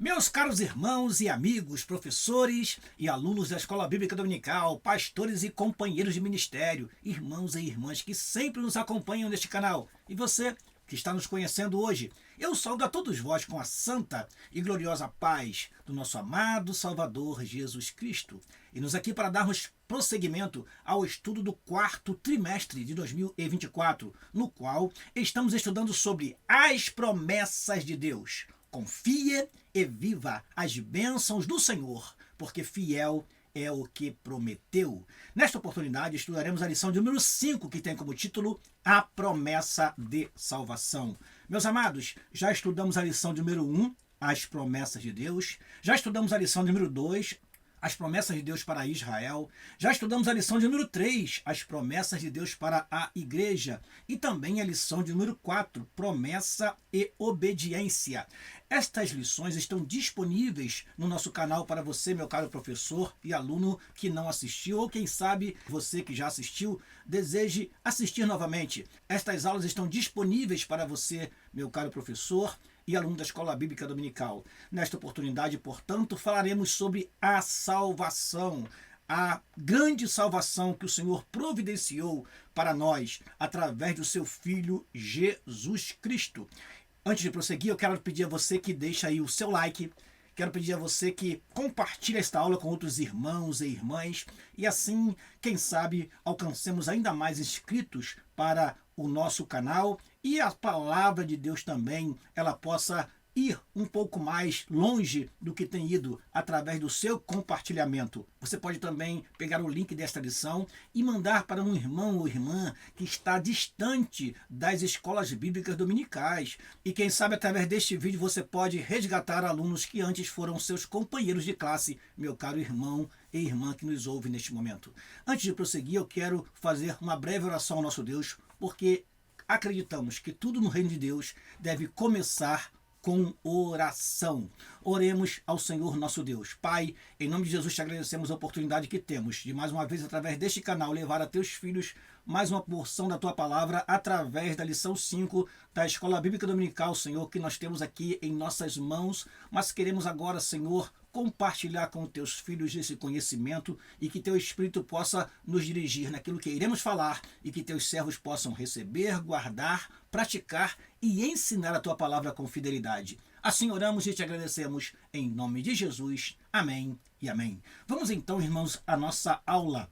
Meus caros irmãos e amigos, professores e alunos da Escola Bíblica Dominical, pastores e companheiros de ministério, irmãos e irmãs que sempre nos acompanham neste canal, e você que está nos conhecendo hoje, eu saúdo a todos vós com a santa e gloriosa paz do nosso amado Salvador Jesus Cristo. E nos aqui para darmos prosseguimento ao estudo do quarto trimestre de 2024, no qual estamos estudando sobre as promessas de Deus. Confie e viva as bênçãos do Senhor, porque fiel é o que prometeu. Nesta oportunidade, estudaremos a lição de número 5, que tem como título A Promessa de Salvação. Meus amados, já estudamos a lição de número 1, As Promessas de Deus. Já estudamos a lição de número 2, As Promessas de Deus para Israel. Já estudamos a lição de número 3, As Promessas de Deus para a Igreja. E também a lição de número 4, Promessa e Obediência. Estas lições estão disponíveis no nosso canal para você, meu caro professor e aluno que não assistiu, ou quem sabe você que já assistiu, deseje assistir novamente. Estas aulas estão disponíveis para você, meu caro professor e aluno da Escola Bíblica Dominical. Nesta oportunidade, portanto, falaremos sobre a salvação, a grande salvação que o Senhor providenciou para nós através do seu Filho Jesus Cristo. Antes de prosseguir, eu quero pedir a você que deixe aí o seu like, quero pedir a você que compartilhe esta aula com outros irmãos e irmãs e assim, quem sabe, alcancemos ainda mais inscritos para o nosso canal e a palavra de Deus também, ela possa ir um pouco mais longe do que tem ido através do seu compartilhamento. Você pode também pegar o link desta lição e mandar para um irmão ou irmã que está distante das escolas bíblicas dominicais. E quem sabe através deste vídeo você pode resgatar alunos que antes foram seus companheiros de classe, meu caro irmão e irmã que nos ouve neste momento. Antes de prosseguir, eu quero fazer uma breve oração ao nosso Deus, porque acreditamos que tudo no reino de Deus deve começar com oração. Oremos ao Senhor nosso Deus. Pai, em nome de Jesus te agradecemos a oportunidade que temos de mais uma vez através deste canal levar a teus filhos mais uma porção da tua palavra através da lição 5 da Escola Bíblica Dominical, Senhor, que nós temos aqui em nossas mãos, mas queremos agora, Senhor, compartilhar com teus filhos esse conhecimento e que teu Espírito possa nos dirigir naquilo que iremos falar e que teus servos possam receber, guardar, praticar e ensinar a tua palavra com fidelidade. Assim oramos e te agradecemos em nome de Jesus. Amém e amém. Vamos então, irmãos, à nossa aula.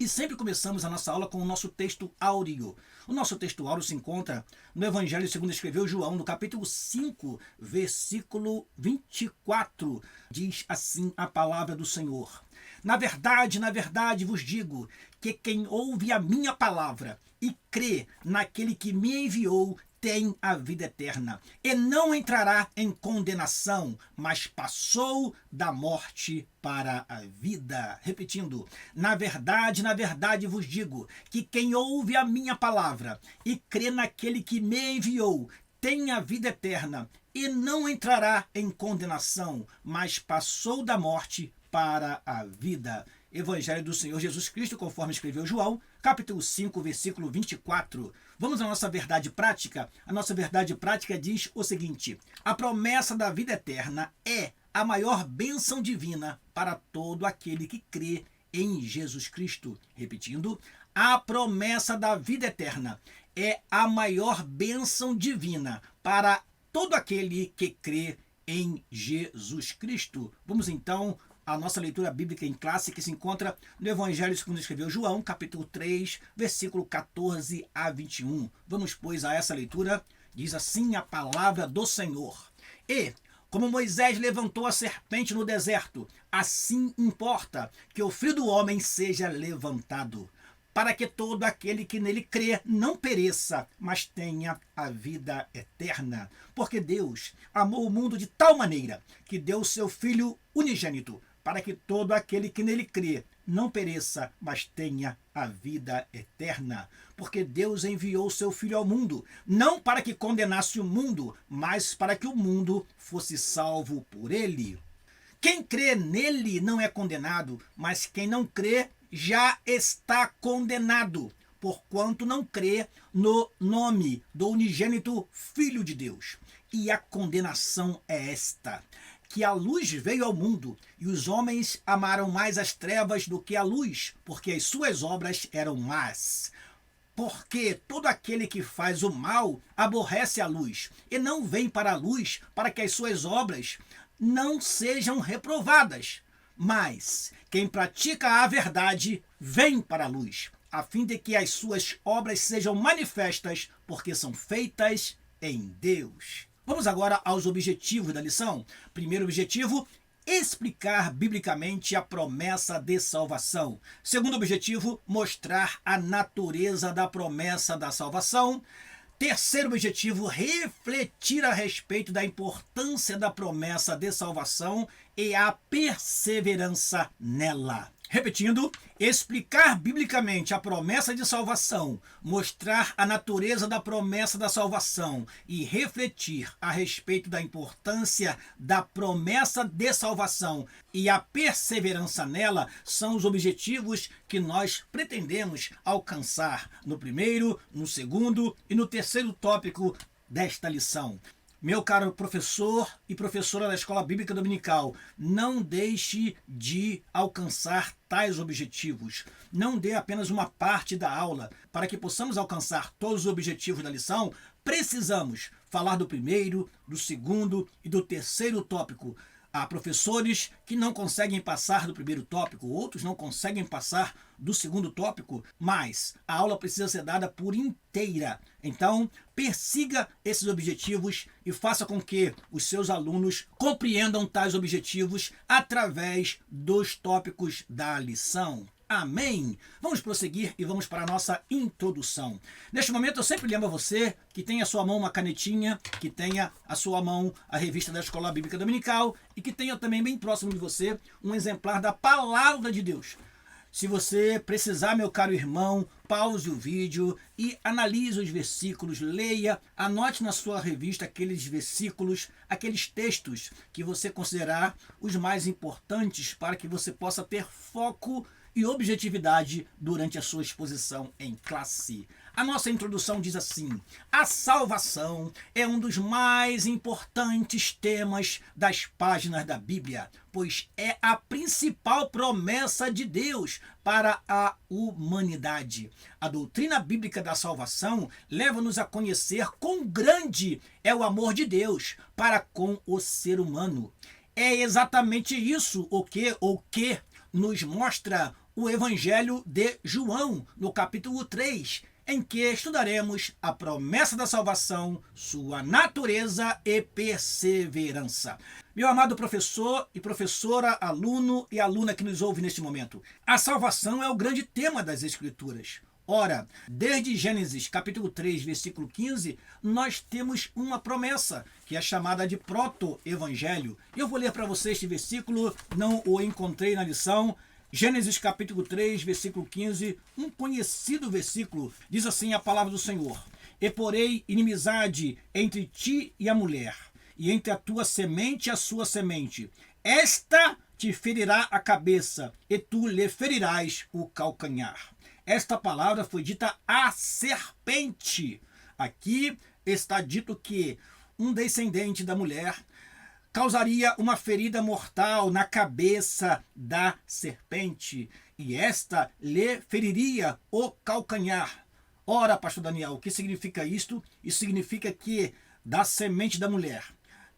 E sempre começamos a nossa aula com o nosso texto áureo. O nosso texto áureo se encontra no Evangelho segundo escreveu João, no capítulo 5, versículo 24. Diz assim a palavra do Senhor. Na verdade vos digo que quem ouve a minha palavra e crê naquele que me enviou tem a vida eterna e não entrará em condenação, mas passou da morte para a vida. Repetindo, na verdade vos digo que quem ouve a minha palavra e crê naquele que me enviou tem a vida eterna e não entrará em condenação, mas passou da morte para a vida. Evangelho do Senhor Jesus Cristo, conforme escreveu João, capítulo 5, versículo 24. Vamos à nossa verdade prática? A nossa verdade prática diz o seguinte: a promessa da vida eterna é a maior bênção divina para todo aquele que crê em Jesus Cristo. Repetindo, a promessa da vida eterna é a maior bênção divina para todo aquele que crê em Jesus Cristo. Vamos então a nossa leitura bíblica em classe, que se encontra no Evangelho segundo escreveu João, capítulo 3, versículo 14 a 21. Vamos, pois, a essa leitura. Diz assim a palavra do Senhor. E, como Moisés levantou a serpente no deserto, assim importa que o Filho do Homem seja levantado, para que todo aquele que nele crê não pereça, mas tenha a vida eterna. Porque Deus amou o mundo de tal maneira que deu o seu Filho unigênito, para que todo aquele que nele crê não pereça, mas tenha a vida eterna. Porque Deus enviou o seu Filho ao mundo, não para que condenasse o mundo, mas para que o mundo fosse salvo por ele. Quem crê nele não é condenado, mas quem não crê já está condenado, porquanto não crê no nome do unigênito Filho de Deus. E a condenação é esta: que a luz veio ao mundo, e os homens amaram mais as trevas do que a luz, porque as suas obras eram más. Porque todo aquele que faz o mal aborrece a luz, e não vem para a luz, para que as suas obras não sejam reprovadas. Mas quem pratica a verdade vem para a luz, a fim de que as suas obras sejam manifestas, porque são feitas em Deus. Vamos agora aos objetivos da lição. Primeiro objetivo: explicar biblicamente a promessa de salvação. Segundo objetivo: mostrar a natureza da promessa da salvação. Terceiro objetivo: refletir a respeito da importância da promessa de salvação e a perseverança nela. Repetindo: explicar biblicamente a promessa de salvação, mostrar a natureza da promessa da salvação e refletir a respeito da importância da promessa de salvação e a perseverança nela são os objetivos que nós pretendemos alcançar no primeiro, no segundo e no terceiro tópico desta lição. Meu caro professor e professora da Escola Bíblica Dominical, não deixe de alcançar tais objetivos. Não dê apenas uma parte da aula. Para que possamos alcançar todos os objetivos da lição, precisamos falar do primeiro, do segundo e do terceiro tópico. Há professores que não conseguem passar do primeiro tópico, outros não conseguem passar do segundo tópico, mas a aula precisa ser dada por inteira. Então, persiga esses objetivos e faça com que os seus alunos compreendam tais objetivos através dos tópicos da lição. Amém? Vamos prosseguir e vamos para a nossa introdução. Neste momento eu sempre lembro a você que tenha à sua mão uma canetinha, que tenha à sua mão a revista da Escola Bíblica Dominical e que tenha também bem próximo de você um exemplar da Palavra de Deus. Se você precisar, meu caro irmão, pause o vídeo e analise os versículos, leia, anote na sua revista aqueles versículos, aqueles textos que você considerar os mais importantes para que você possa ter foco e objetividade durante a sua exposição em classe. A nossa introdução diz assim: a salvação é um dos mais importantes temas das páginas da Bíblia, pois é a principal promessa de Deus para a humanidade. A doutrina bíblica da salvação leva-nos a conhecer quão grande é o amor de Deus para com o ser humano. É exatamente isso o que nos mostra o Evangelho de João, no capítulo 3, em que estudaremos a promessa da salvação, sua natureza e perseverança. Meu amado professor e professora, aluno e aluna que nos ouve neste momento, a salvação é o grande tema das Escrituras. Ora, desde Gênesis capítulo 3, versículo 15, nós temos uma promessa, que é chamada de proto-evangelho. Eu vou ler para você este versículo, não o encontrei na lição. Gênesis capítulo 3, versículo 15, um conhecido versículo, diz assim a palavra do Senhor: E porei inimizade entre ti e a mulher, e entre a tua semente e a sua semente. Esta te ferirá a cabeça, e tu lhe ferirás o calcanhar. Esta palavra foi dita à serpente. Aqui está dito que um descendente da mulher causaria uma ferida mortal na cabeça da serpente, e esta lhe feriria o calcanhar. Ora, pastor Daniel, o que significa isto? Isso significa que da semente da mulher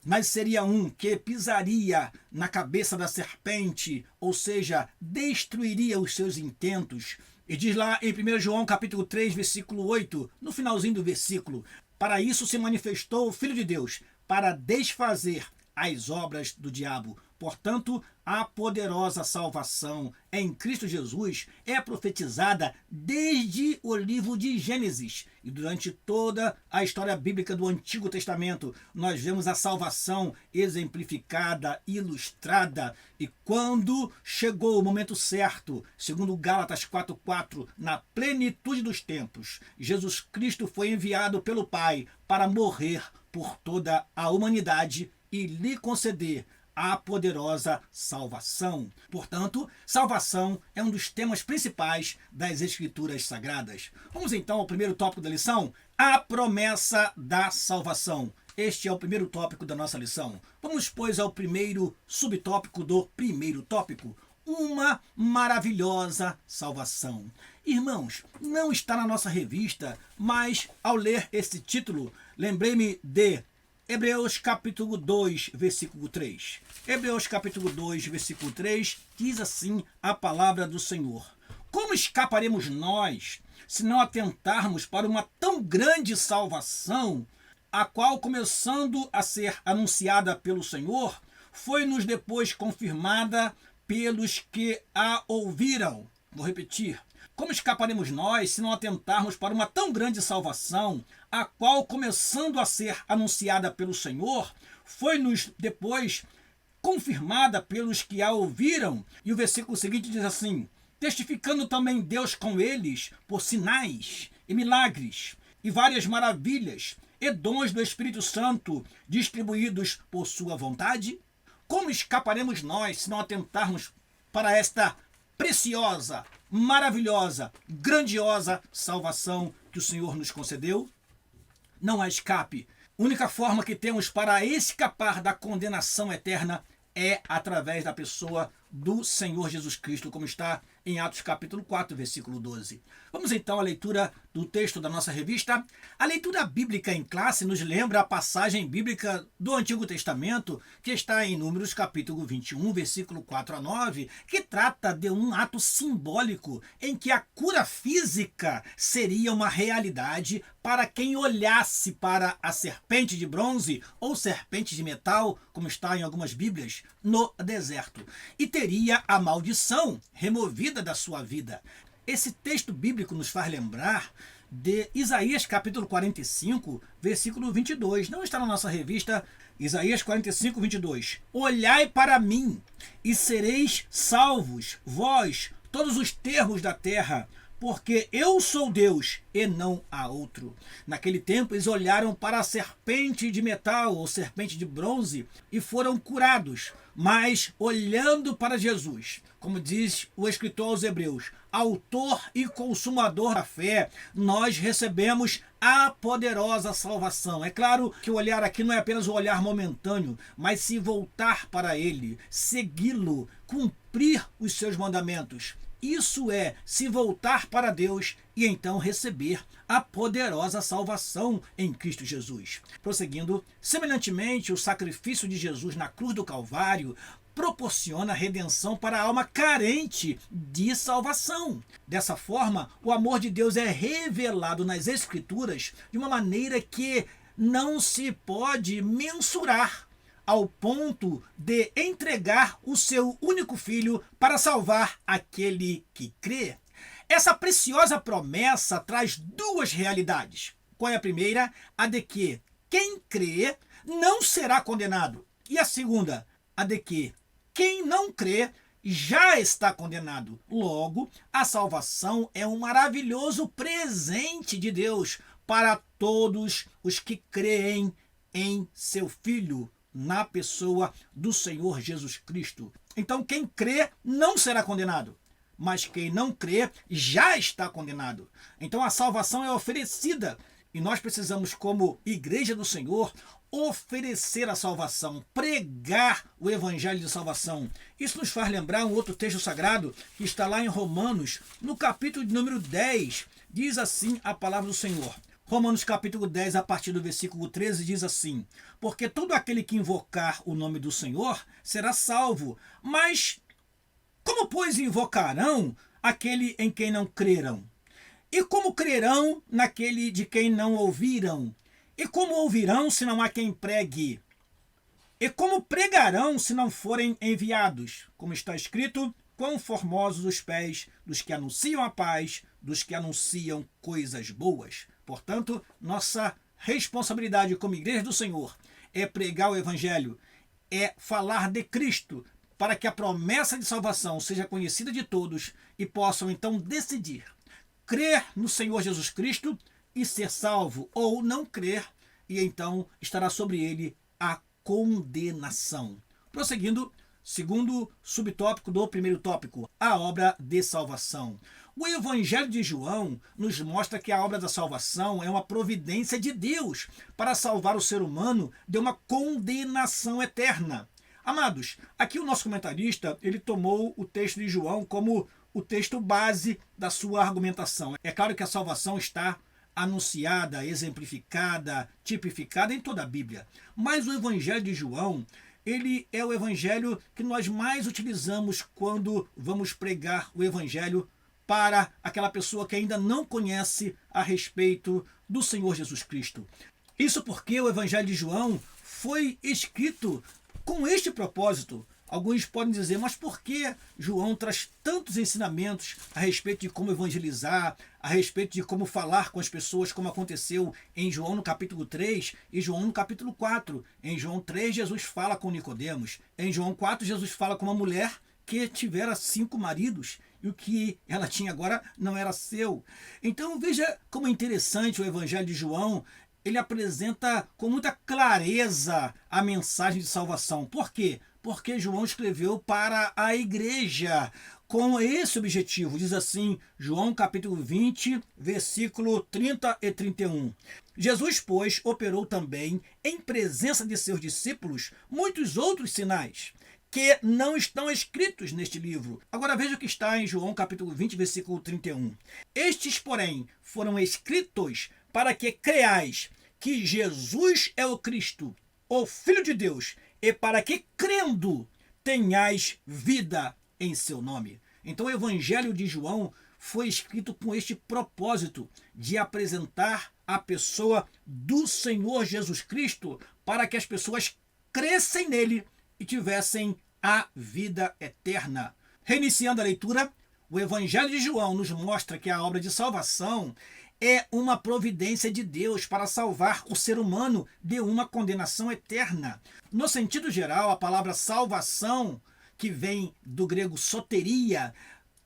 nasceria um que pisaria na cabeça da serpente, ou seja, destruiria os seus intentos. E diz lá em 1 João capítulo 3, versículo 8, no finalzinho do versículo: para isso se manifestou o Filho de Deus, para desfazer as obras do diabo. Portanto, a poderosa salvação em Cristo Jesus é profetizada desde o livro de Gênesis. E durante toda a história bíblica do Antigo Testamento, nós vemos a salvação exemplificada, ilustrada. E quando chegou o momento certo, segundo Gálatas 4:4, na plenitude dos tempos, Jesus Cristo foi enviado pelo Pai para morrer por toda a humanidade e lhe conceder a poderosa salvação. Portanto, salvação é um dos temas principais das Escrituras Sagradas. Vamos então ao primeiro tópico da lição, a promessa da salvação. Este é o primeiro tópico da nossa lição. Vamos, pois, ao primeiro subtópico do primeiro tópico. Uma maravilhosa salvação. Irmãos, não está na nossa revista, mas ao ler esse título, lembrei-me de Hebreus capítulo 2, versículo 3. Hebreus capítulo 2, versículo 3, diz assim a palavra do Senhor. Como escaparemos nós, se não atentarmos para uma tão grande salvação, a qual, começando a ser anunciada pelo Senhor, foi-nos depois confirmada pelos que a ouviram? Vou repetir. Como escaparemos nós se não atentarmos para uma tão grande salvação, a qual, começando a ser anunciada pelo Senhor, foi-nos depois confirmada pelos que a ouviram? E o versículo seguinte diz assim: testificando também Deus com eles por sinais e milagres e várias maravilhas e dons do Espírito Santo distribuídos por sua vontade? Como escaparemos nós se não atentarmos para esta preciosa, maravilhosa, grandiosa salvação que o Senhor nos concedeu? Não há escape. A única forma que temos para escapar da condenação eterna é através da pessoa do Senhor Jesus Cristo, como está em Atos capítulo 4, versículo 12. Vamos então à leitura do texto da nossa revista. A leitura bíblica em classe nos lembra a passagem bíblica do Antigo Testamento, que está em Números capítulo 21, versículo 4 a 9, que trata de um ato simbólico em que a cura física seria uma realidade para quem olhasse para a serpente de bronze ou serpente de metal, como está em algumas Bíblias, no deserto, e teria a maldição removida da sua vida. Esse texto bíblico nos faz lembrar de Isaías capítulo 45, versículo 22. Não está na nossa revista. Isaías 45, 22. Olhai para mim e sereis salvos, vós, todos os termos da terra, porque eu sou Deus e não há outro. Naquele tempo eles olharam para a serpente de metal ou serpente de bronze e foram curados. Mas olhando para Jesus, como diz o escritor aos Hebreus, autor e consumador da fé, nós recebemos a poderosa salvação. É claro que o olhar aqui não é apenas um olhar momentâneo, mas se voltar para Ele, segui-lo, cumprir os seus mandamentos. Isso é se voltar para Deus e então receber a poderosa salvação em Cristo Jesus. Prosseguindo, semelhantemente, o sacrifício de Jesus na cruz do Calvário proporciona redenção para a alma carente de salvação. Dessa forma, o amor de Deus é revelado nas Escrituras de uma maneira que não se pode mensurar, ao ponto de entregar o seu único filho para salvar aquele que crê. Essa preciosa promessa traz duas realidades. Qual é a primeira? A de que quem crê não será condenado. E a segunda? A de que quem não crê já está condenado. Logo, a salvação é um maravilhoso presente de Deus para todos os que creem em seu Filho, na pessoa do Senhor Jesus Cristo. Então, quem crê não será condenado, mas quem não crê já está condenado. Então, a salvação é oferecida e nós precisamos, como Igreja do Senhor, oferecer a salvação, pregar o evangelho de salvação. Isso nos faz lembrar um outro texto sagrado que está lá em Romanos, no capítulo de número 10, diz assim a palavra do Senhor. Romanos capítulo 10, a partir do versículo 13, diz assim: porque todo aquele que invocar o nome do Senhor será salvo. Mas como, pois, invocarão aquele em quem não creram? E como crerão naquele de quem não ouviram? E como ouvirão se não há quem pregue? E como pregarão se não forem enviados? Como está escrito: quão formosos os pés dos que anunciam a paz, dos que anunciam coisas boas. Portanto, nossa responsabilidade como Igreja do Senhor é pregar o Evangelho, é falar de Cristo, para que a promessa de salvação seja conhecida de todos e possam então decidir crer no Senhor Jesus Cristo e ser salvo, ou não crer, e então estará sobre ele a condenação. Prosseguindo, Segundo subtópico do primeiro tópico, a obra de salvação. O Evangelho de João nos mostra que a obra da salvação é uma providência de Deus para salvar o ser humano de uma condenação eterna. Amados, aqui o nosso comentarista ele tomou o texto de João como o texto base da sua argumentação. É claro que a salvação está anunciada, exemplificada, tipificada em toda a Bíblia. Mas o Evangelho de João, ele é o evangelho que nós mais utilizamos quando vamos pregar o evangelho para aquela pessoa que ainda não conhece a respeito do Senhor Jesus Cristo. Isso porque o Evangelho de João foi escrito com este propósito. Alguns podem dizer, mas por que João traz tantos ensinamentos a respeito de como evangelizar, a respeito de como falar com as pessoas, como aconteceu em João no capítulo 3 e João no capítulo 4. Em João 3, Jesus fala com Nicodemos. Em João 4, Jesus fala com uma mulher que tivera 5 maridos e o que ela tinha agora não era seu. Então veja como é interessante o Evangelho de João. Ele apresenta com muita clareza a mensagem de salvação. Por quê? Porque João escreveu para a igreja com esse objetivo. Diz assim, João capítulo 20, versículo 30 e 31. Jesus, pois, operou também, em presença de seus discípulos, muitos outros sinais, que não estão escritos neste livro. Agora veja o que está em João capítulo 20, versículo 31. Estes, porém, foram escritos para que creais que Jesus é o Cristo, o Filho de Deus, e para que, crendo, tenhais vida em seu nome. Então o Evangelho de João foi escrito com este propósito de apresentar a pessoa do Senhor Jesus Cristo para que as pessoas crescem nele e tivessem a vida eterna. Reiniciando a leitura, o Evangelho de João nos mostra que a obra de salvação é uma providência de Deus para salvar o ser humano de uma condenação eterna. No sentido geral, a palavra salvação, que vem do grego soteria,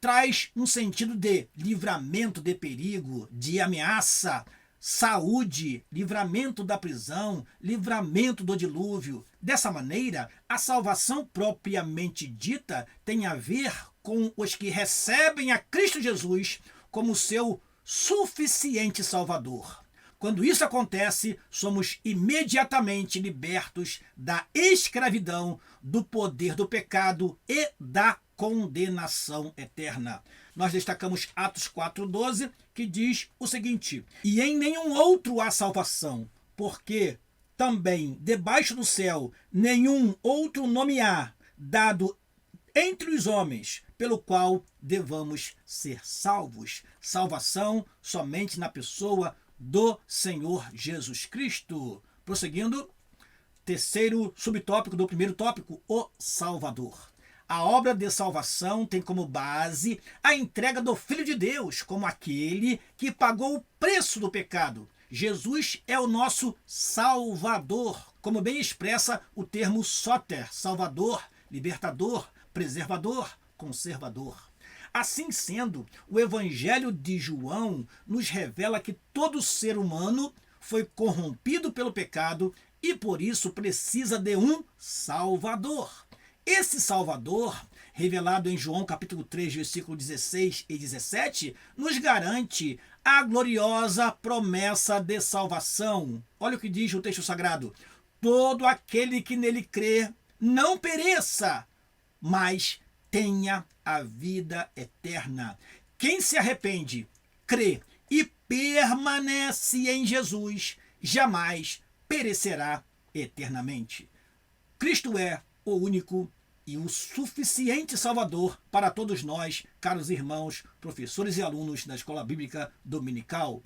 traz um sentido de livramento de perigo, de ameaça, saúde, livramento da prisão, livramento do dilúvio. Dessa maneira, a salvação propriamente dita tem a ver com os que recebem a Cristo Jesus como seu suficiente Salvador. Quando isso acontece, somos imediatamente libertos da escravidão, do poder do pecado e da condenação eterna. Nós destacamos Atos 4,12, que diz o seguinte: e em nenhum outro há salvação, porque também debaixo do céu nenhum outro nome há dado entre os homens, pelo qual devamos ser salvos. Salvação somente na pessoa do Senhor Jesus Cristo. Prosseguindo, terceiro subtópico do primeiro tópico, o Salvador. A obra de salvação tem como base a entrega do Filho de Deus como aquele que pagou o preço do pecado. Jesus é o nosso Salvador, como bem expressa o termo soter, Salvador, libertador, preservador, conservador. Assim sendo, o Evangelho de João nos revela que todo ser humano foi corrompido pelo pecado e por isso precisa de um Salvador. Esse Salvador, revelado em João capítulo 3, versículo 16 e 17, nos garante a gloriosa promessa de salvação. Olha o que diz o texto sagrado: todo aquele que nele crê não pereça, mas tenha a vida eterna. Quem se arrepende, crê e permanece em Jesus, jamais perecerá eternamente. Cristo é o único e o suficiente Salvador para todos nós, caros irmãos, professores e alunos da Escola Bíblica Dominical.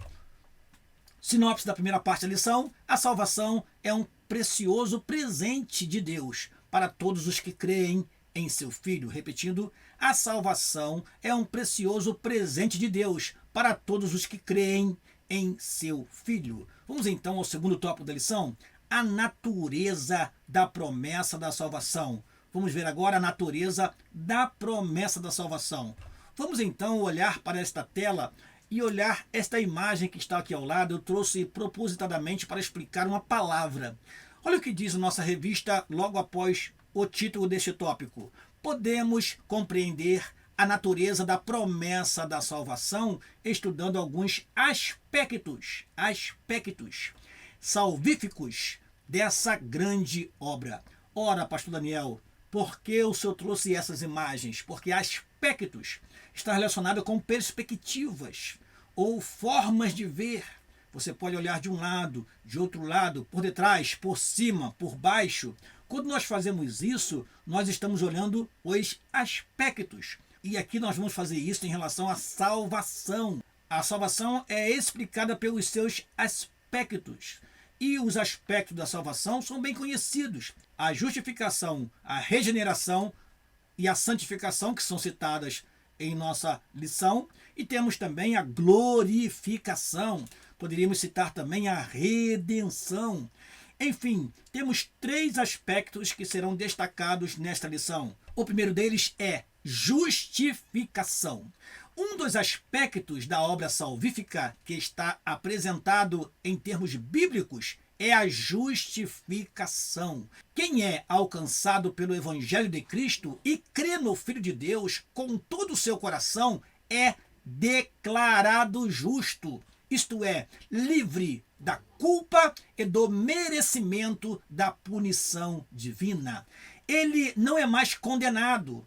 Sinopse da primeira parte da lição: a salvação é um precioso presente de Deus para todos os que creem em seu Filho. Repetindo, a salvação é um precioso presente de Deus para todos os que creem em seu Filho. Vamos então ao segundo tópico da lição: a natureza da promessa da salvação. Vamos ver agora a natureza da promessa da salvação. Vamos então olhar para esta tela e olhar esta imagem que está aqui ao lado. Eu trouxe propositadamente para explicar uma palavra. Olha o que diz a nossa revista logo após o título deste tópico? Podemos compreender a natureza da promessa da salvação estudando alguns aspectos salvíficos dessa grande obra. Ora, pastor Daniel, por que o senhor trouxe essas imagens? Porque aspectos está relacionado com perspectivas ou formas de ver. Você pode olhar de um lado, de outro lado, por detrás, por cima, por baixo. Quando nós fazemos isso, nós estamos olhando os aspectos. E aqui nós vamos fazer isso em relação à salvação. A salvação é explicada pelos seus aspectos. E os aspectos da salvação são bem conhecidos. A justificação, a regeneração e a santificação, que são citadas em nossa lição. E temos também a glorificação. Poderíamos citar também a redenção. Enfim, temos 3 aspectos que serão destacados nesta lição. O primeiro deles é justificação. Um dos aspectos da obra salvífica que está apresentado em termos bíblicos é a justificação. Quem é alcançado pelo Evangelho de Cristo e crê no Filho de Deus com todo o seu coração é declarado justo, isto é, livre da culpa e do merecimento da punição divina. Ele não é mais condenado,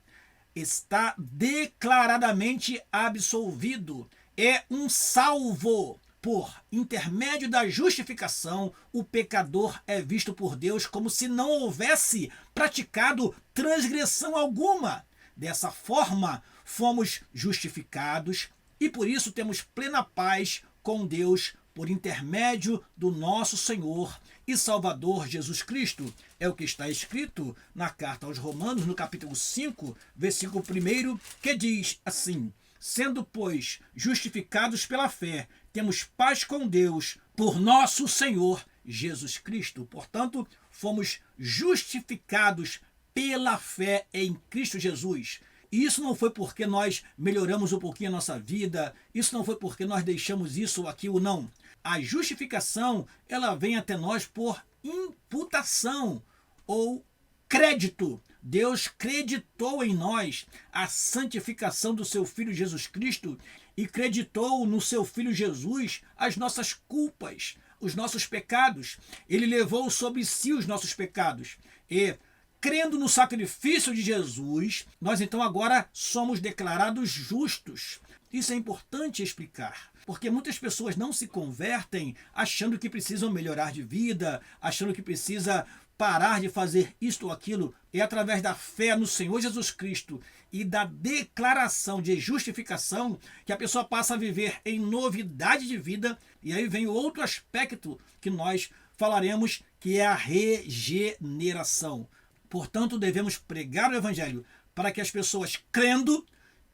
está declaradamente absolvido, é um salvo. Por intermédio da justificação, o pecador é visto por Deus como se não houvesse praticado transgressão alguma. Dessa forma, fomos justificados e por isso temos plena paz com Deus por intermédio do nosso Senhor e Salvador Jesus Cristo. É o que está escrito na carta aos Romanos, no capítulo 5, versículo 1, que diz assim: sendo, pois, justificados pela fé, temos paz com Deus por nosso Senhor Jesus Cristo. Portanto, fomos justificados pela fé em Cristo Jesus. E isso não foi porque nós melhoramos um pouquinho a nossa vida, isso não foi porque nós deixamos isso ou aquilo, não. A justificação, ela vem até nós por imputação ou crédito. Deus creditou em nós a santificação do seu Filho Jesus Cristo e creditou no seu Filho Jesus as nossas culpas, os nossos pecados. Ele levou sobre si os nossos pecados. E, crendo no sacrifício de Jesus, nós então agora somos declarados justos. Isso é importante explicar, porque muitas pessoas não se convertem achando que precisam melhorar de vida, achando que precisa parar de fazer isto ou aquilo. É através da fé no Senhor Jesus Cristo e da declaração de justificação que a pessoa passa a viver em novidade de vida. E aí vem o outro aspecto que nós falaremos, que é a regeneração. Portanto, devemos pregar o Evangelho para que as pessoas, crendo,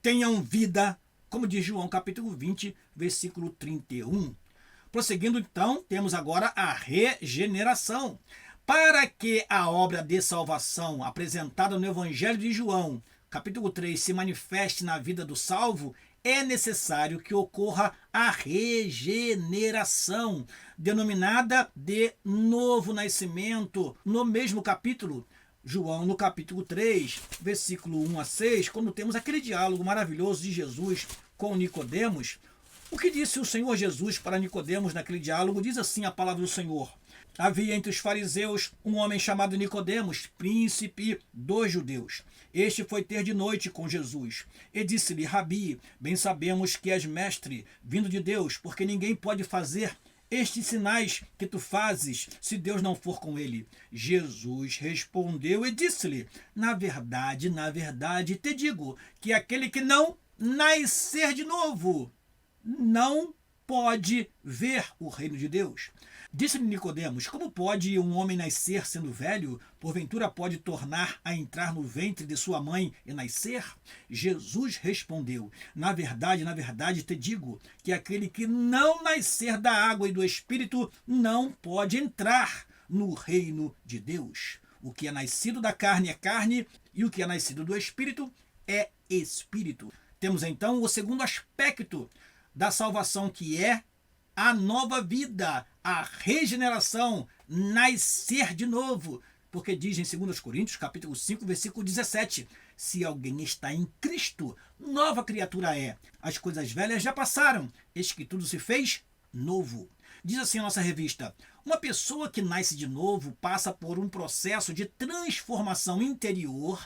tenham vida, como diz João capítulo 20, versículo 31. Prosseguindo então, temos agora a regeneração. Para que a obra de salvação apresentada no Evangelho de João, capítulo 3, se manifeste na vida do salvo, é necessário que ocorra a regeneração, denominada de novo nascimento. No mesmo capítulo, João, no capítulo 3, versículo 1 a 6, quando temos aquele diálogo maravilhoso de Jesus com Nicodemos, o que disse o Senhor Jesus para Nicodemos naquele diálogo? Diz assim a palavra do Senhor: havia entre os fariseus um homem chamado Nicodemos, príncipe dos judeus. Este foi ter de noite com Jesus e disse-lhe: Rabi, bem sabemos que és mestre, vindo de Deus, porque ninguém pode fazer estes sinais que tu fazes, se Deus não for com ele. Jesus respondeu e disse-lhe: na verdade, te digo que aquele que não nascer de novo não pode ver o reino de Deus. Disse-lhe Nicodemos: como pode um homem nascer sendo velho? Porventura pode tornar a entrar no ventre de sua mãe e nascer? Jesus respondeu: na verdade te digo que aquele que não nascer da água e do Espírito não pode entrar no reino de Deus. O que é nascido da carne é carne, e o que é nascido do Espírito é Espírito. Temos então o segundo aspecto da salvação, que é a nova vida, a regeneração, nascer de novo. porque diz em 2 Coríntios, capítulo 5, versículo 17, se alguém está em Cristo, nova criatura é. As coisas velhas já passaram, eis que tudo se fez novo. Diz assim a nossa revista, uma pessoa que nasce de novo passa por um processo de transformação interior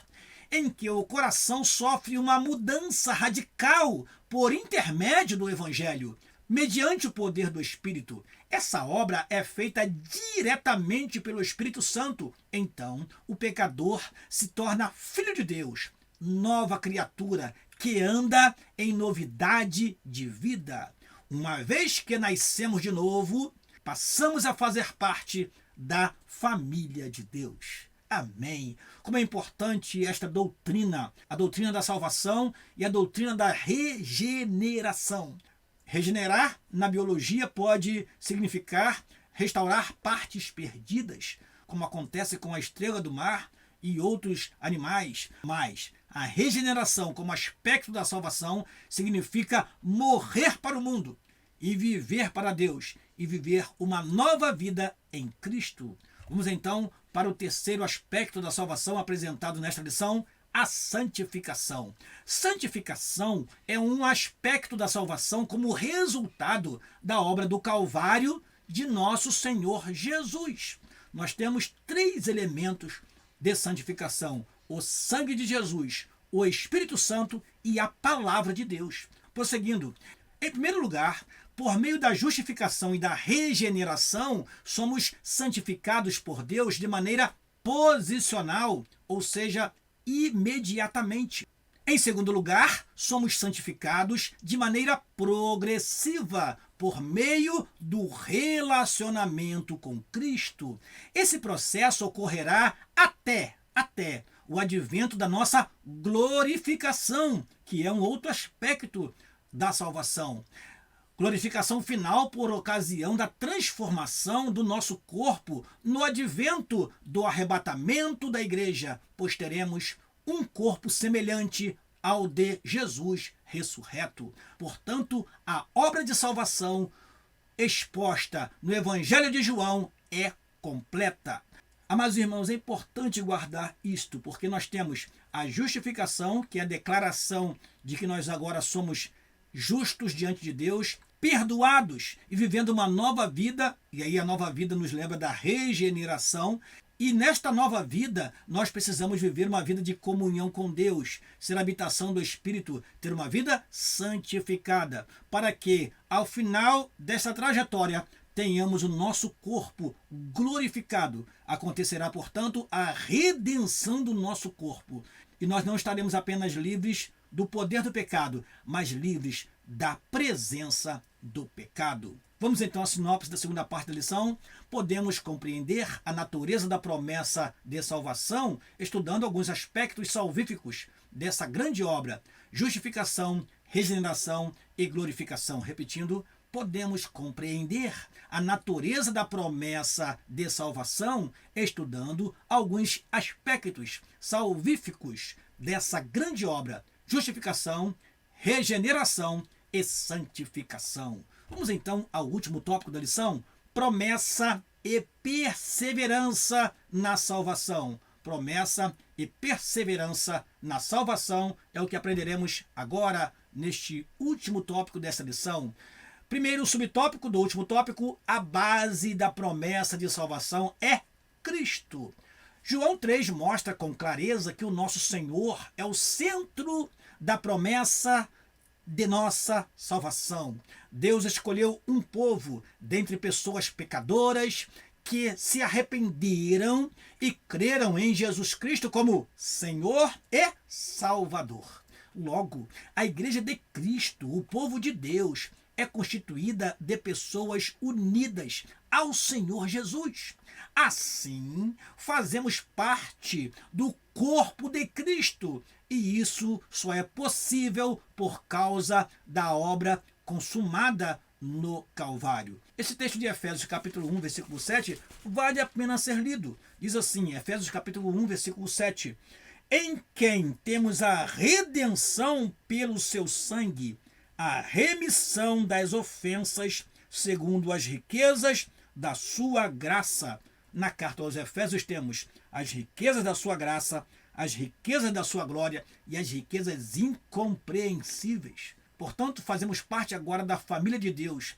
em que o coração sofre uma mudança radical por intermédio do Evangelho, mediante o poder do Espírito. Essa obra é feita diretamente pelo Espírito Santo. Então, o pecador se torna filho de Deus, nova criatura que anda em novidade de vida. Uma vez que nascemos de novo, passamos a fazer parte da família de Deus. Amém. Como é importante esta doutrina, a doutrina da salvação e a doutrina da regeneração. Regenerar, na biologia, pode significar restaurar partes perdidas, como acontece com a estrela do mar e outros animais. Mas a regeneração, como aspecto da salvação, significa morrer para o mundo e viver para Deus, e viver uma nova vida em Cristo. Vamos então para o terceiro aspecto da salvação apresentado nesta lição, a santificação. Santificação é um aspecto da salvação como resultado da obra do Calvário de nosso Senhor Jesus. Nós temos 3 elementos de santificação: o sangue de Jesus, o Espírito Santo e a palavra de Deus. Prosseguindo, em primeiro lugar, por meio da justificação e da regeneração, somos santificados por Deus de maneira posicional, ou seja, imediatamente. Em segundo lugar, somos santificados de maneira progressiva, por meio do relacionamento com Cristo. Esse processo ocorrerá até o advento da nossa glorificação, que é um outro aspecto da salvação. Glorificação final por ocasião da transformação do nosso corpo no advento do arrebatamento da igreja, pois teremos um corpo semelhante ao de Jesus ressurreto. Portanto, a obra de salvação exposta no Evangelho de João é completa. Amados irmãos, é importante guardar isto, porque nós temos a justificação, que é a declaração de que nós agora somos justos diante de Deus, perdoados e vivendo uma nova vida, e aí a nova vida nos lembra da regeneração, e nesta nova vida nós precisamos viver uma vida de comunhão com Deus, ser a habitação do Espírito, ter uma vida santificada, para que ao final dessa trajetória tenhamos o nosso corpo glorificado. Acontecerá, portanto, a redenção do nosso corpo, e nós não estaremos apenas livres do poder do pecado, mas livres da presença do pecado. Vamos então à sinopse da segunda parte da lição. Podemos compreender a natureza da promessa de salvação estudando alguns aspectos salvíficos dessa grande obra: justificação, regeneração e glorificação. Repetindo, podemos compreender a natureza da promessa de salvação estudando alguns aspectos salvíficos dessa grande obra: justificação, regeneração e santificação. Vamos então ao último tópico da lição: promessa e perseverança na salvação. Promessa e perseverança na salvação é o que aprenderemos agora neste último tópico dessa lição. Primeiro subtópico do último tópico: a base da promessa de salvação é Cristo. João 3 mostra com clareza que o nosso Senhor é o centro da promessa de nossa salvação. Deus escolheu um povo dentre pessoas pecadoras que se arrependeram e creram em Jesus Cristo como Senhor e Salvador. Logo, a Igreja de Cristo, o povo de Deus, é constituída de pessoas unidas ao Senhor Jesus. Assim, fazemos parte do corpo de Cristo, e isso só é possível por causa da obra consumada no Calvário. Esse texto de Efésios capítulo 1, versículo 7, vale a pena ser lido. Diz assim, Efésios capítulo 1, versículo 7, em quem temos a redenção pelo seu sangue, a remissão das ofensas, segundo as riquezas da sua graça, na carta aos Efésios temos as riquezas da sua graça, as riquezas da sua glória e as riquezas incompreensíveis. Portanto, fazemos parte agora da família de Deus,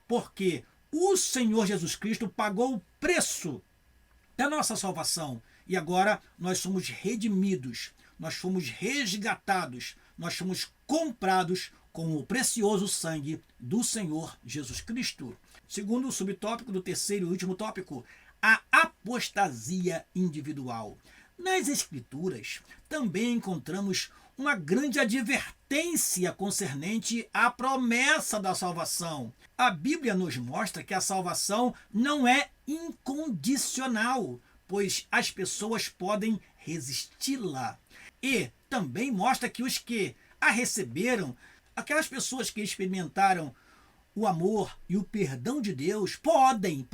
porque o Senhor Jesus Cristo pagou o preço da nossa salvação e agora nós somos redimidos, nós fomos resgatados, nós fomos comprados com o precioso sangue do Senhor Jesus Cristo. Segundo o subtópico do terceiro e último tópico, a apostasia individual. Nas Escrituras também encontramos uma grande advertência concernente à promessa da salvação. A Bíblia nos mostra que a salvação não é incondicional, pois as pessoas podem resisti-la. E também mostra que os que a receberam, aquelas pessoas que experimentaram o amor e o perdão de Deus, podem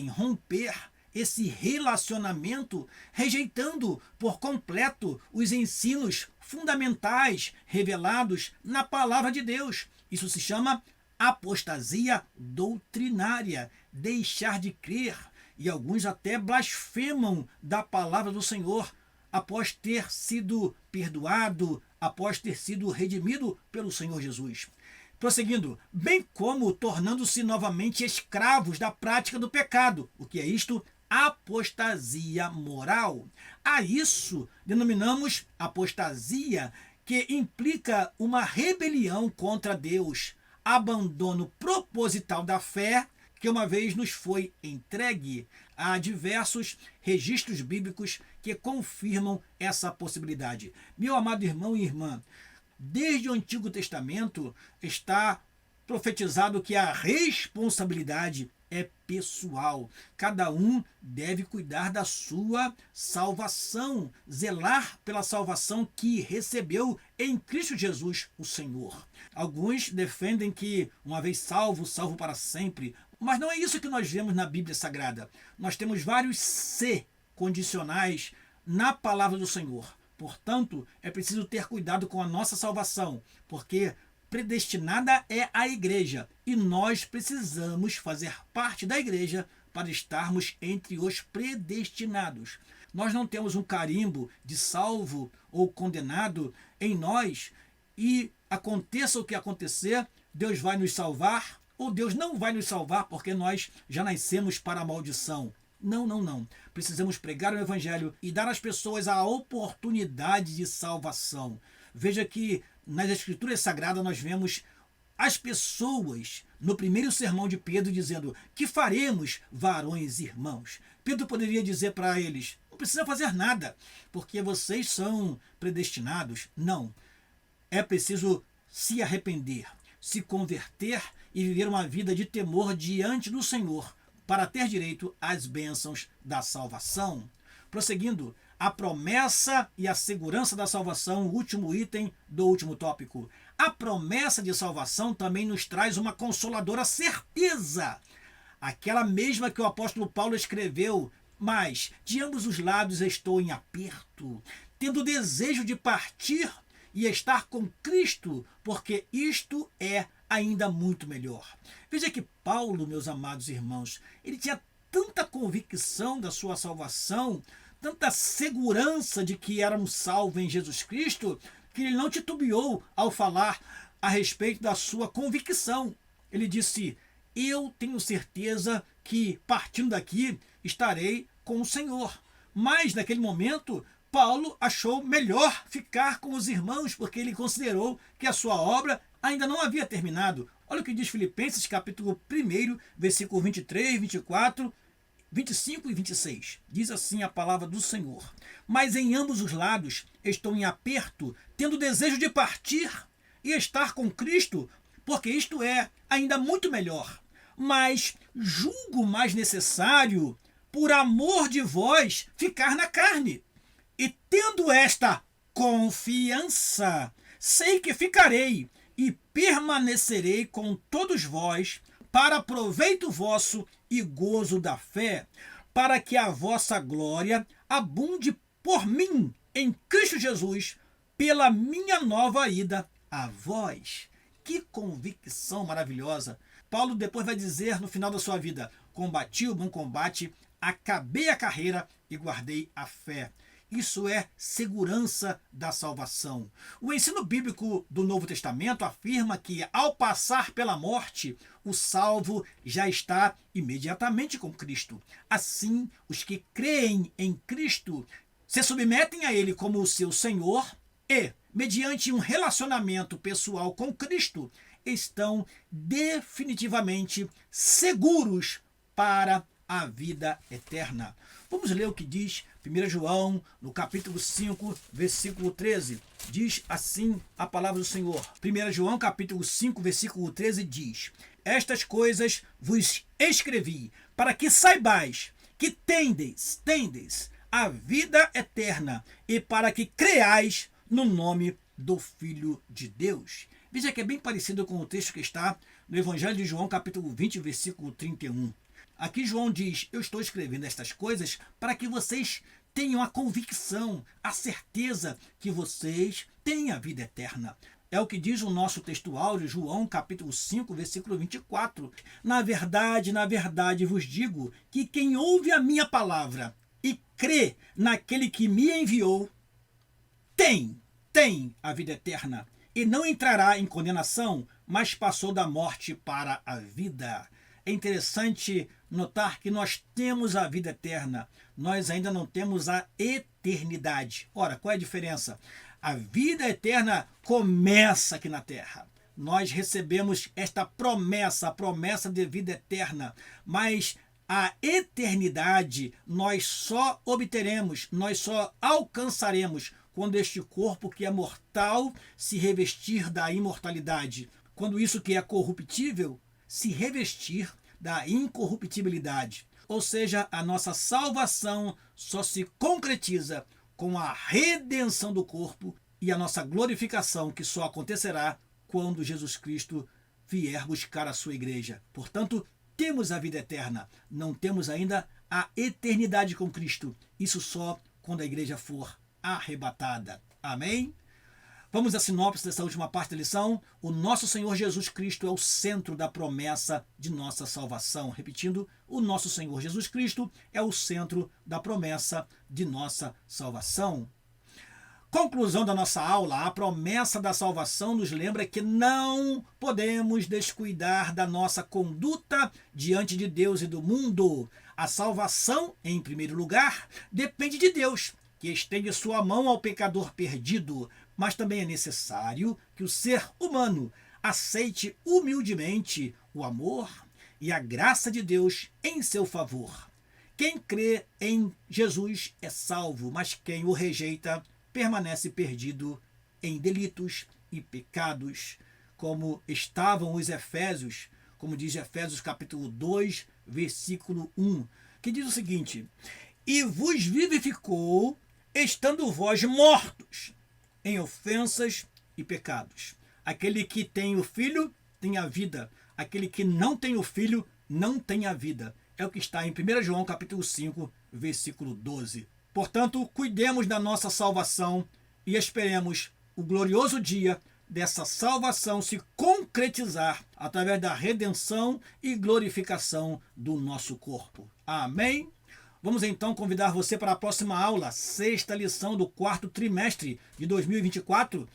romper esse relacionamento, rejeitando por completo os ensinos fundamentais revelados na palavra de Deus. Isso se chama apostasia doutrinária, deixar de crer. E alguns até blasfemam da palavra do Senhor após ter sido perdoado, após ter sido redimido pelo Senhor Jesus. Prosseguindo, bem como tornando-se novamente escravos da prática do pecado. O que é isto? Apostasia moral. A isso denominamos apostasia, que implica uma rebelião contra Deus, abandono proposital da fé que uma vez nos foi entregue. Há diversos registros bíblicos que confirmam essa possibilidade. Meu amado irmão e irmã, desde o Antigo Testamento está profetizado que a responsabilidade é pessoal. Cada um deve cuidar da sua salvação, zelar pela salvação que recebeu em Cristo Jesus, o Senhor. Alguns defendem que, uma vez salvo, salvo para sempre. Mas não é isso que nós vemos na Bíblia Sagrada. Nós temos vários se condicionais na palavra do Senhor. Portanto, é preciso ter cuidado com a nossa salvação, porque predestinada é a igreja e nós precisamos fazer parte da igreja para estarmos entre os predestinados. Nós não temos um carimbo de salvo ou condenado em nós e aconteça o que acontecer, Deus vai nos salvar ou Deus não vai nos salvar porque nós já nascemos para a maldição. Não. Precisamos pregar o Evangelho e dar às pessoas a oportunidade de salvação. Veja que nas Escrituras Sagradas nós vemos as pessoas no primeiro sermão de Pedro dizendo: que faremos, varões e irmãos? Pedro poderia dizer para eles: não precisa fazer nada, porque vocês são predestinados. Não. É preciso se arrepender, se converter e viver uma vida de temor diante do Senhor, para ter direito às bênçãos da salvação. Prosseguindo, a promessa e a segurança da salvação, o último item do último tópico. A promessa de salvação também nos traz uma consoladora certeza, aquela mesma que o apóstolo Paulo escreveu: mas de ambos os lados estou em aperto, tendo desejo de partir e estar com Cristo, porque isto é ainda muito melhor. Veja que Paulo, meus amados irmãos, ele tinha tanta convicção da sua salvação, tanta segurança de que éramos salvos em Jesus Cristo, que ele não titubeou ao falar a respeito da sua convicção. Ele disse: eu tenho certeza que partindo daqui estarei com o Senhor. Mas naquele momento Paulo achou melhor ficar com os irmãos, porque ele considerou que a sua obra ainda não havia terminado. Olha o que diz Filipenses capítulo 1, versículo 23, 24, 25 e 26. Diz assim a palavra do Senhor: mas em ambos os lados estou em aperto, tendo desejo de partir e estar com Cristo, porque isto é ainda muito melhor. Mas julgo mais necessário, por amor de vós, ficar na carne. E tendo esta confiança, sei que ficarei e permanecerei com todos vós, para proveito vosso e gozo da fé, para que a vossa glória abunde por mim em Cristo Jesus, pela minha nova ida a vós. Que convicção maravilhosa! Paulo depois vai dizer no final da sua vida: combati o bom combate, acabei a carreira e guardei a fé. Isso é segurança da salvação. O ensino bíblico do Novo Testamento afirma que, ao passar pela morte, o salvo já está imediatamente com Cristo. Assim, os que creem em Cristo se submetem a Ele como o seu Senhor e, mediante um relacionamento pessoal com Cristo, estão definitivamente seguros para a vida eterna. Vamos ler o que diz 1 João, no capítulo 5, versículo 13. Diz assim a palavra do Senhor. 1 João, capítulo 5, versículo 13 diz: Estas coisas vos escrevi, para que saibais que tendes a vida eterna e para que creais no nome do Filho de Deus. Veja que é bem parecido com o texto que está no Evangelho de João, capítulo 20, versículo 31. Aqui João diz: eu estou escrevendo estas coisas para que vocês tenham a convicção, a certeza que vocês têm a vida eterna. É o que diz o nosso textual de João, capítulo 5, versículo 24. Na verdade vos digo que quem ouve a minha palavra e crê naquele que me enviou, tem a vida eterna e não entrará em condenação, mas passou da morte para a vida. É interessante notar que nós temos a vida eterna, nós ainda não temos a eternidade. Ora, qual é a diferença? A vida eterna começa aqui na terra. Nós recebemos esta promessa, a promessa de vida eterna, mas a eternidade nós só obteremos, nós só alcançaremos quando este corpo que é mortal se revestir da imortalidade. Quando isso que é corruptível se revestir da incorruptibilidade. Ou seja, a nossa salvação só se concretiza com a redenção do corpo e a nossa glorificação, que só acontecerá quando Jesus Cristo vier buscar a sua igreja. Portanto, temos a vida eterna, não temos ainda a eternidade com Cristo. Isso só quando a igreja for arrebatada. Amém? Vamos à sinopse dessa última parte da lição. O nosso Senhor Jesus Cristo é o centro da promessa de nossa salvação. Repetindo, o nosso Senhor Jesus Cristo é o centro da promessa de nossa salvação. Conclusão da nossa aula: a promessa da salvação nos lembra que não podemos descuidar da nossa conduta diante de Deus e do mundo. A salvação, em primeiro lugar, depende de Deus, que estende sua mão ao pecador perdido, mas também é necessário que o ser humano aceite humildemente o amor e a graça de Deus em seu favor. Quem crê em Jesus é salvo, mas quem o rejeita permanece perdido em delitos e pecados, como estavam os Efésios, como diz Efésios capítulo 2, versículo 1, que diz o seguinte: e vos vivificou, estando vós mortos em ofensas e pecados. Aquele que tem o Filho tem a vida. Aquele que não tem o Filho não tem a vida. É o que está em 1 João capítulo 5, versículo 12. Portanto, cuidemos da nossa salvação e esperemos o glorioso dia dessa salvação se concretizar através da redenção e glorificação do nosso corpo. Amém? Vamos então convidar você para a próxima aula, sexta lição do quarto trimestre de 2024.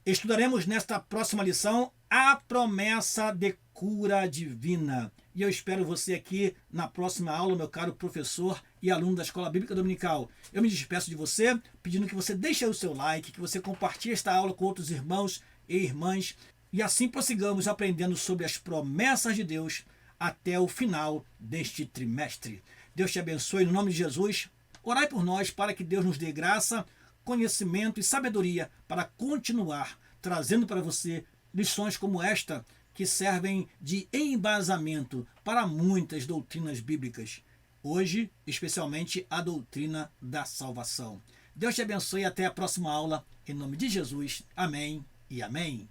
Estudaremos nesta próxima lição a promessa de cura divina. E eu espero você aqui na próxima aula, meu caro professor e aluno da Escola Bíblica Dominical. Eu me despeço de você, pedindo que você deixe o seu like, que você compartilhe esta aula com outros irmãos e irmãs, e assim prossigamos aprendendo sobre as promessas de Deus até o final deste trimestre. Deus te abençoe no nome de Jesus. Orai por nós para que Deus nos dê graça, conhecimento e sabedoria para continuar trazendo para você lições como esta, que servem de embasamento para muitas doutrinas bíblicas. Hoje, especialmente a doutrina da salvação. Deus te abençoe e até a próxima aula. Em nome de Jesus. Amém e amém.